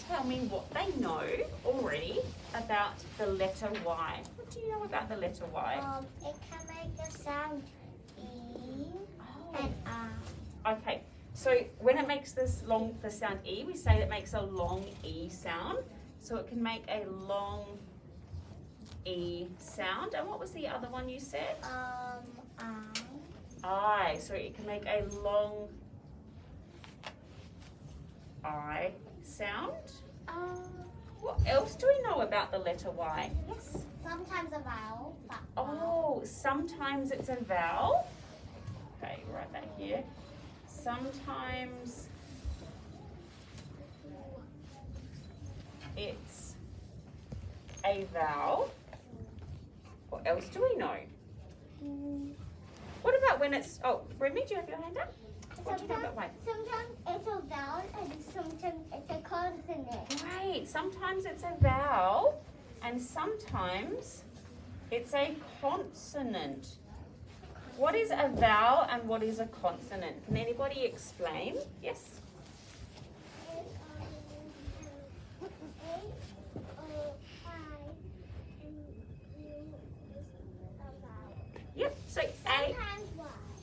tell me what they know already about the letter Y. What do you know about the letter Y? It can make the sound E and I. Okay, so when it makes the sound E, we say it makes a long E sound. So it can make a long E sound. And what was the other one you said? I. So it can make a long I sound. What else do we know about the letter Y? Yes? Sometimes a vowel. Oh, sometimes it's a vowel. Okay, write that here. Sometimes it's a vowel. What else do we know? What about when it's, Remy, do you have your hand up? What do you know about Y? Sometimes it's a vowel and sometimes it's a consonant. Great. Sometimes it's a vowel and sometimes it's a consonant. What is a vowel and what is a consonant? Can anybody explain? Yes? Yep. So A.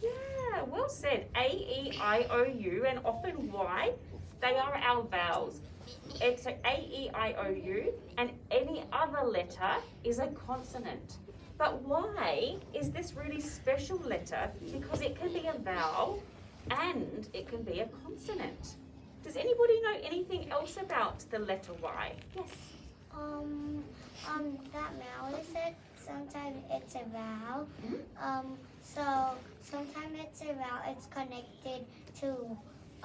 Yeah, well said. A, E, I, O, U, and often Y, they are our vowels. So A, E, I, O, U, and any other letter is a consonant. But Y is this really special letter because it can be a vowel and it can be a consonant. Does anybody know anything else about the letter Y? Yes. That Melody said sometimes it's a vowel. So sometimes it's a vowel. It's connected to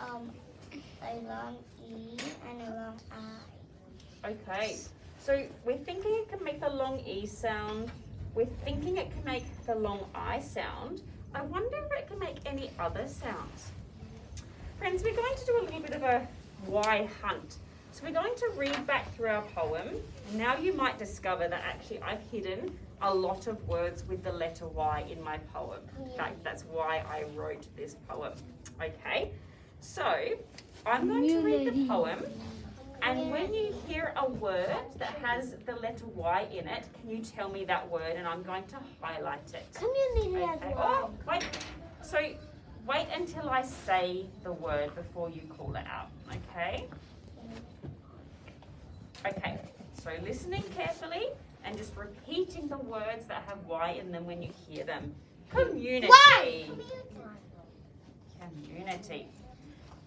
a long E and a long I. Okay. So we're thinking it can make the long E sound. We're thinking it can make the long I sound. I wonder if it can make any other sounds. Friends, we're going to do a little bit of a Y hunt. So we're going to read back through our poem. Now you might discover that actually I've hidden a lot of words with the letter Y in my poem. In fact, that's why I wrote this poem. Okay, so I'm going to read the poem. And when you hear a word that has the letter Y in it, can you tell me that word? And I'm going to highlight it. Community as Okay. well. Oh, wait. So wait until I say the word before you call it out. Okay? Okay. So listening carefully and just repeating the words that have Y in them when you hear them. Community. Community.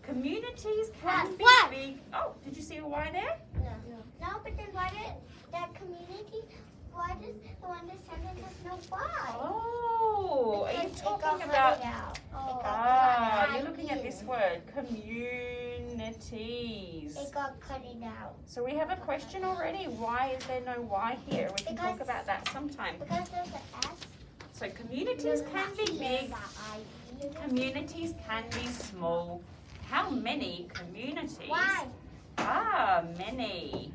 Communities can be big. Oh, did you see a Y there? No, but then why did that community? Why does the one that sentence has no Y? Oh, are you Because talking it about? got You're looking at this word, communities. It got cut it out. So we have a question already. Why is there no Y here? We can talk about that sometime. Because there's an S. So communities can be big. Communities can be small. How many communities are many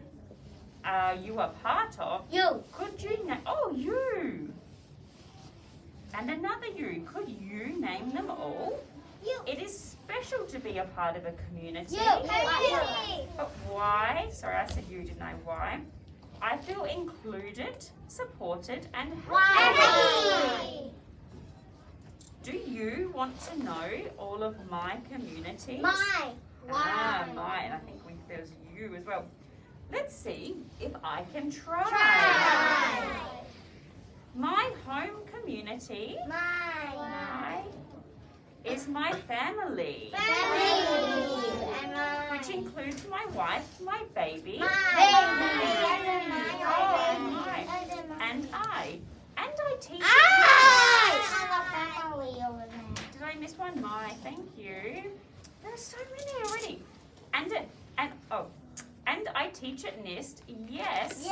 are you a part of? You. Could you name? Oh, you. And another you. Could you name them all? You. It is special to be a part of a community. But Why? Sorry, I said you, didn't I? Why? I feel included, supported, and happy. Do you want to know all of my communities? Mine. Mine. I think there's you as well. Let's see if I can try. My home community is my family. Which includes my wife, my baby, and I. And I teach. Did I miss one? My, thank you. There are so many already. And I teach at NIST. Yes.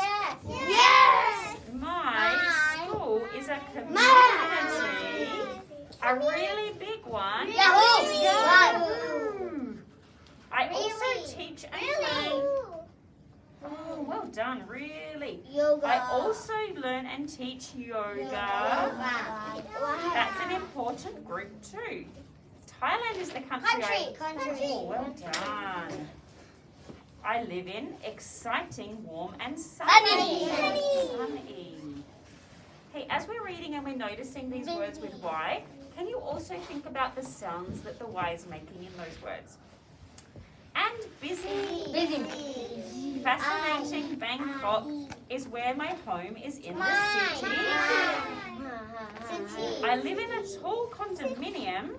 My school is a community. A really big one. Yahoo! I also teach and learn. Oh, well done, really. Yoga. I also learn and teach yoga. That's an important group too. Thailand is the country. Country. Oh, well done. I live in exciting, warm and sunny. Sunny. Hey, as we're reading and we're noticing these words with Y, can you also think about the sounds that the Y is making in those words? And busy. Fascinating Bangkok is where my home is in the city. I live in a tall condominium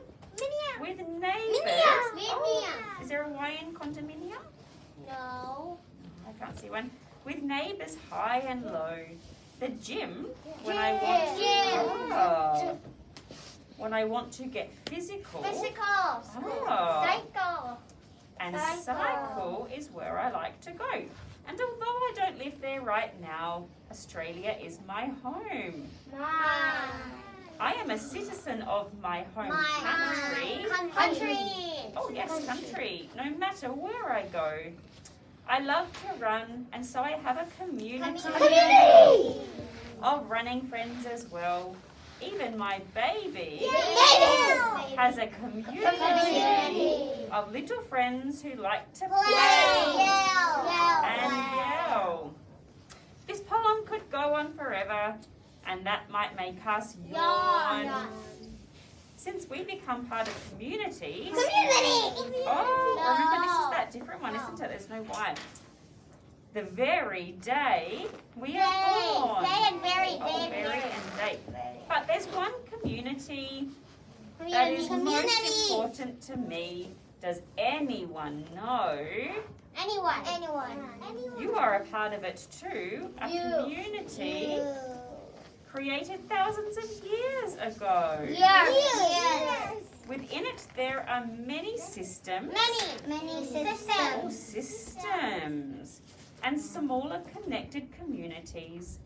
with neighbours. Oh, is there a Y in condominium? No. I can't see one. With neighbours high and low. The gym, when I want to get physical. Cycle. And cycle is where I like to go. And although I don't live there right now, Australia is my home. I am a citizen of my home country. Oh yes, country. No matter where I go. I love to run, and so I have a community of running friends as well. Even my baby has a community of little friends who like to play and yell. This poem could go on forever, and that might make us yawn. Since we become part of communities. Oh, remember this is that different one, isn't it? There's no Y. The very day we are born. Very and day. But there's one community that is most important to me. Does anyone know? Anyone. You are a part of it too. A community created thousands of years ago. Yes. Within it there are many systems. Many systems. And smaller connected communities.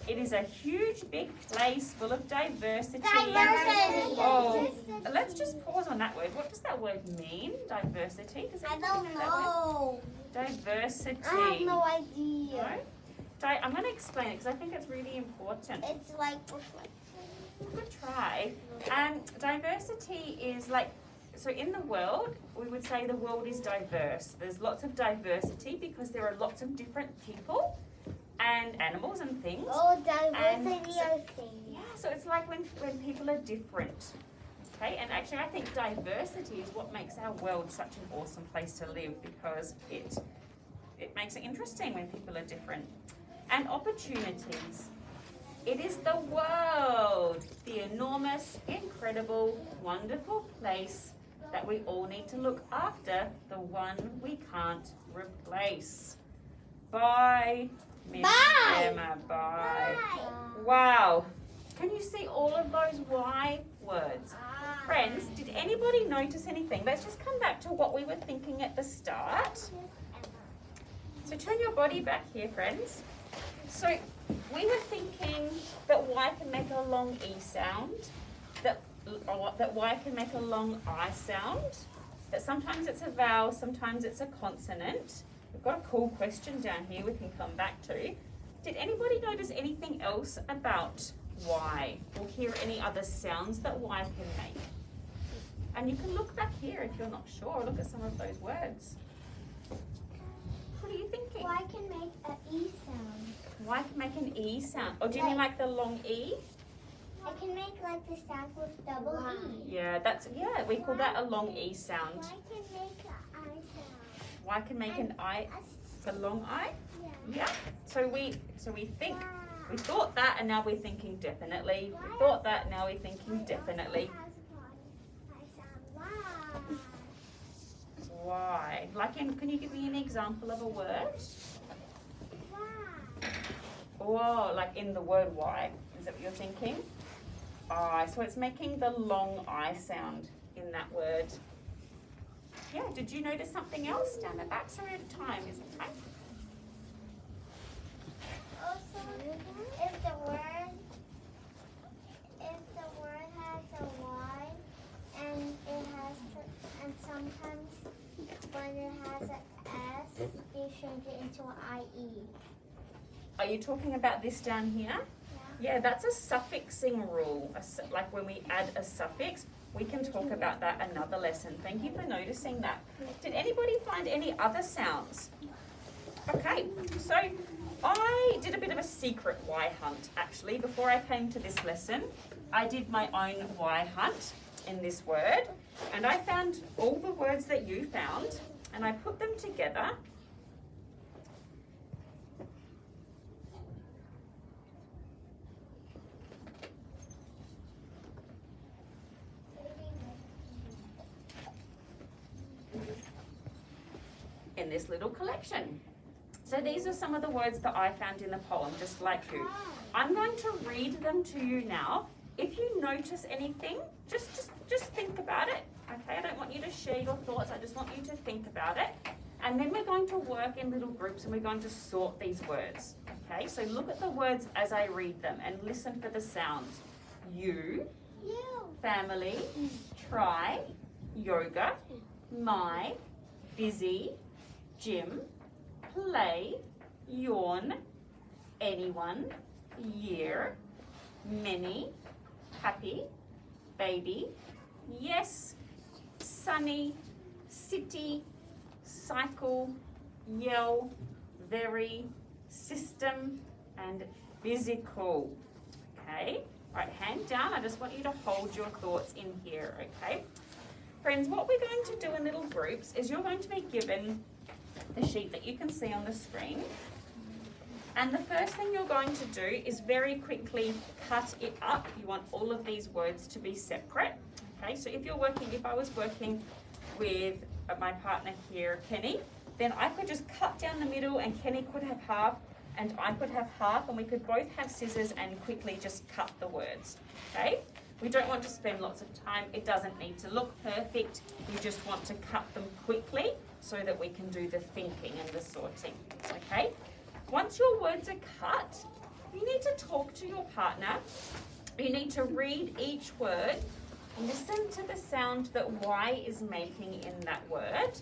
It is a huge, big place full of diversity. Oh, let's just pause on that word. What does that word mean? Diversity? Does I don't know. Diversity. I have no idea. No? I'm going to explain it because I think it's really important. It's like Good try. Diversity is like, so in the world, we would say the world is diverse. There's lots of diversity because there are lots of different people and animals and things. Oh, diversity of things. Yeah, so it's like when people are different. Okay, and actually I think diversity is what makes our world such an awesome place to live because it makes it interesting when people are different. And opportunities. It is the world, the enormous, incredible, wonderful place that we all need to look after, the one we can't replace. Bye, Miss Emma. Bye. Wow. Can you see all of those Y words? Friends, did anybody notice anything? Let's just come back to what we were thinking at the start. So turn your body back here, friends. So we were thinking that Y can make a long E sound, that Y can make a long I sound, that sometimes it's a vowel, sometimes it's a consonant. We've got a cool question down here we can come back to. Did anybody notice anything else about Y or hear any other sounds that Y can make? And you can look back here if you're not sure. Look at some of those words. What are you thinking? Y can make an E sound. Y can make an E sound. Or do you mean like the long E? I can make like the sound with double E. Yeah, we call that a long E sound. Y can make an I sound. Y can make an I, a long I? Yeah. So we thought that and now we're thinking definitely. We thought that, now we're thinking definitely. Why? Can you give me an example of a word? Oh, like in the word why. Is that what you're thinking? So it's making the long I sound in that word. Yeah, did you notice something else down the back? Sorry, at time, isn't it? Also, if the word has a Y and sometimes when it has an S, you change it into an IE. Are you talking about this down here? Yeah, that's a suffixing rule. Like when we add a suffix, we can talk about that another lesson. Thank you for noticing that. Did anybody find any other sounds Okay, so I did a bit of a secret why hunt actually. Before I came to this lesson, I did my own why hunt in this word, and I found all the words that you found and I put them together. In this little collection. So these are some of the words that I found in the poem, just like you. I'm going to read them to you now. If you notice anything, just think about it. Okay, I don't want you to share your thoughts, I just want you to think about it. And then we're going to work in little groups and we're going to sort these words. Okay, so look at the words as I read them and listen for the sounds. You, family, try, yoga, my, busy, gym, play, yawn, anyone, year, many, happy, baby, yes, sunny, city, cycle, yell, very, system, and physical. Okay, all right, hand down. I just want you to hold your thoughts in here, okay? Friends, what we're going to do in little groups is you're going to be given the sheet that you can see on the screen. And the first thing you're going to do is very quickly cut it up. You want all of these words to be separate. Okay, so if I was working with my partner here, Kenny, then I could just cut down the middle and Kenny could have half and I could have half and we could both have scissors and quickly just cut the words, okay? We don't want to spend lots of time. It doesn't need to look perfect. We just want to cut them quickly so that we can do the thinking and the sorting, okay? Once your words are cut, you need to talk to your partner. You need to read each word, listen to the sound that Y is making in that word,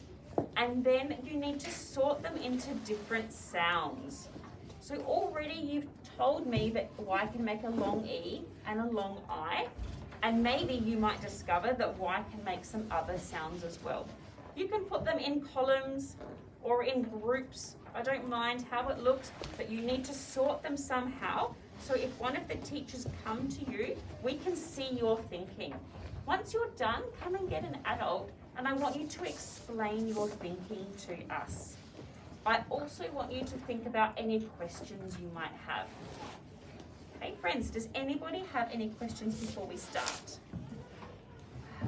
and then you need to sort them into different sounds. So already you've told me that Y can make a long E and a long I, and maybe you might discover that Y can make some other sounds as well. You can put them in columns or in groups. I don't mind how it looks, but you need to sort them somehow. So if one of the teachers come to you, we can see your thinking. Once you're done, come and get an adult, and I want you to explain your thinking to us. I also want you to think about any questions you might have. Hey friends, does anybody have any questions before we start?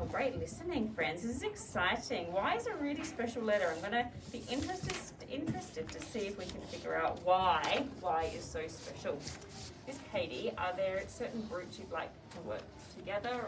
Oh, great listening, friends. This is exciting. Y is a really special letter. I'm going to be interested to see if we can figure out why Y is so special. Miss Katie, are there certain groups you'd like to work together?